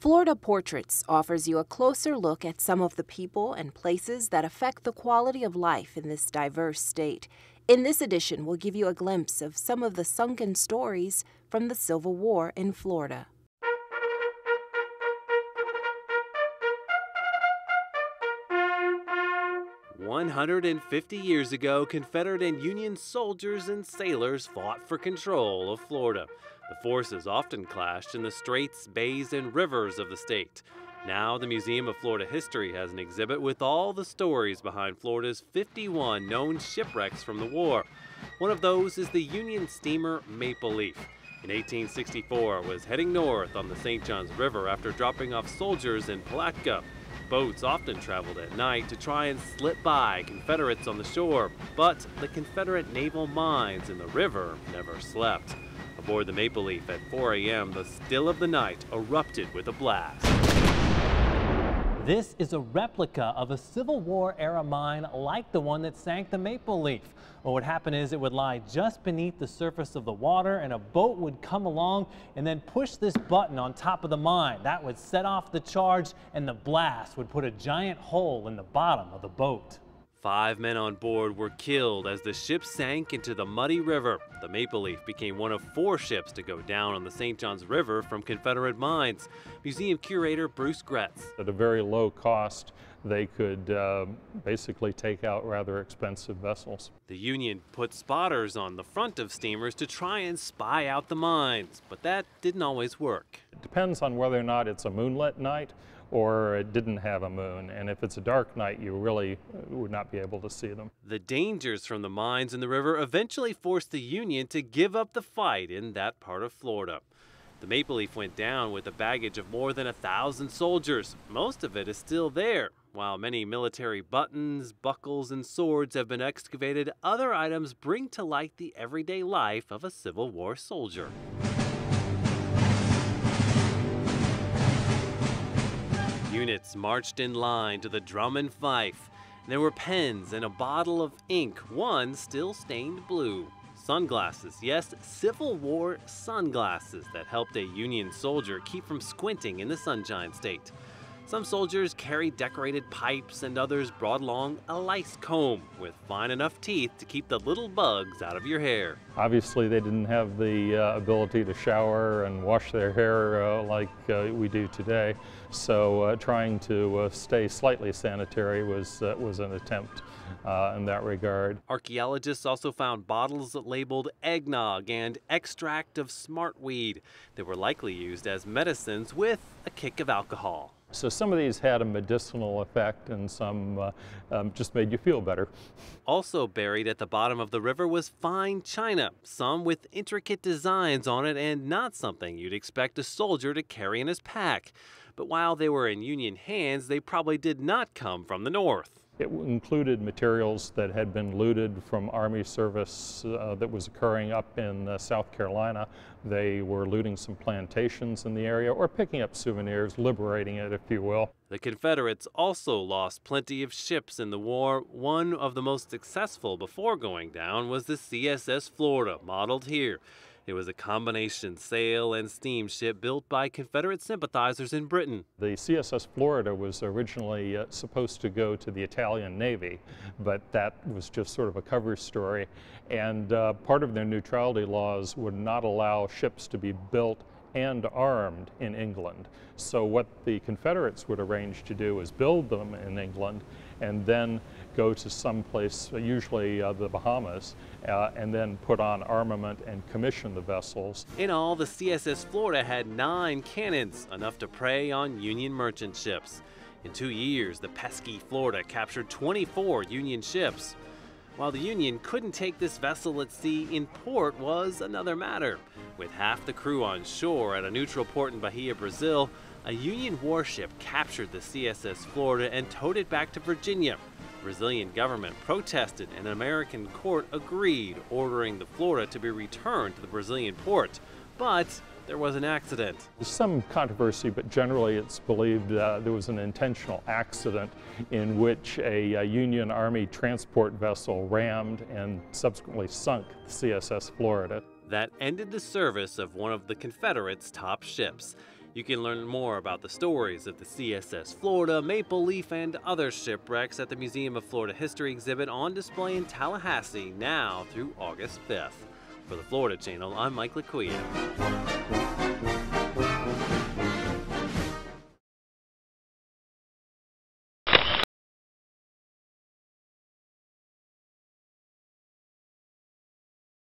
Florida Portraits offers you a closer look at some of the people and places that affect the quality of life in this diverse state. In this edition, we'll give you a glimpse of some of the sunken stories from the Civil War in Florida. "150 years ago, Confederate and Union soldiers and sailors fought for control of Florida. The forces often clashed in the straits, bays, and rivers of the state. Now, the Museum of Florida History has an exhibit with all the stories behind Florida's 51 known shipwrecks from the war. One of those is the Union steamer Maple Leaf. In 1864, it was heading north on the St. Johns River after dropping off soldiers in Palatka. Boats often traveled at night to try and slip by Confederates on the shore, but the Confederate naval mines in the river never slept. Aboard the Maple Leaf at 4 a.m., the still of the night erupted with a blast. This is a replica of a Civil War era mine like the one that sank the Maple Leaf. What would happen is it would lie just beneath the surface of the water, and a boat would come along and then push this button on top of the mine. That would set off the charge, and the blast would put a giant hole in the bottom of the boat. 5 men on board were killed as the ship sank into the muddy river. The Maple Leaf became one of 4 ships to go down on the St. Johns River from Confederate mines. Museum curator Bruce Gretz. At a very low cost, they could basically take out rather expensive vessels. The Union put spotters on the front of steamers to try and spy out the mines, but that didn't always work. It depends on whether or not it's a moonlit night or it didn't have a moon, and if it's a dark night, you really would not be able to see them. The dangers from the mines in the river eventually forced the Union to give up the fight in that part of Florida. The Maple Leaf went down with a baggage of more than 1,000 soldiers. Most of it is still there. While many military buttons, buckles, and swords have been excavated, other items bring to light the everyday life of a Civil War soldier. Units marched in line to the drum and fife. There were pens and a bottle of ink, one still stained blue. Sunglasses, yes, Civil War sunglasses that helped a Union soldier keep from squinting in the Sunshine State. Some soldiers carried decorated pipes and others brought along a lice comb with fine enough teeth to keep the little bugs out of your hair. Obviously, they didn't have the ability to shower and wash their hair like we do today, so trying to stay slightly sanitary was an attempt in that regard. Archaeologists also found bottles labeled eggnog and extract of smartweed. They were likely used as medicines with a kick of alcohol. So some of these had a medicinal effect and some just made you feel better. Also buried at the bottom of the river was fine china, some with intricate designs on it and not something you'd expect a soldier to carry in his pack. But while they were in Union hands, they probably did not come from the North. It included materials that had been looted from Army service that was occurring up in South Carolina. They were looting some plantations in the area or picking up souvenirs, liberating it, if you will. The Confederates also lost plenty of ships in the war. One of the most successful before going down was the CSS Florida, modeled here. It was a combination sail and steamship built by Confederate sympathizers in Britain. The CSS Florida was originally supposed to go to the Italian Navy, but that was just sort of a cover story. And part of their neutrality laws would not allow ships to be built and armed in England. So what the Confederates would arrange to do is build them in England and then go to some place, usually the Bahamas, and then put on armament and commission the vessels. In all, the CSS Florida had 9 cannons, enough to prey on Union merchant ships. In 2 years, the pesky Florida captured 24 Union ships. While the Union couldn't take this vessel at sea, in port was another matter. With half the crew on shore at a neutral port in Bahia, Brazil, a Union warship captured the CSS Florida and towed it back to Virginia. The Brazilian government protested and an American court agreed, ordering the Florida to be returned to the Brazilian port. But there was an accident. There's some controversy, but generally it's believed there was an intentional accident in which a Union Army transport vessel rammed and subsequently sunk the CSS Florida. That ended the service of one of the Confederates' top ships. You can learn more about the stories of the CSS Florida, Maple Leaf, and other shipwrecks at the Museum of Florida History exhibit on display in Tallahassee now through August 5th. For the Florida Channel, I'm Mike Laquia.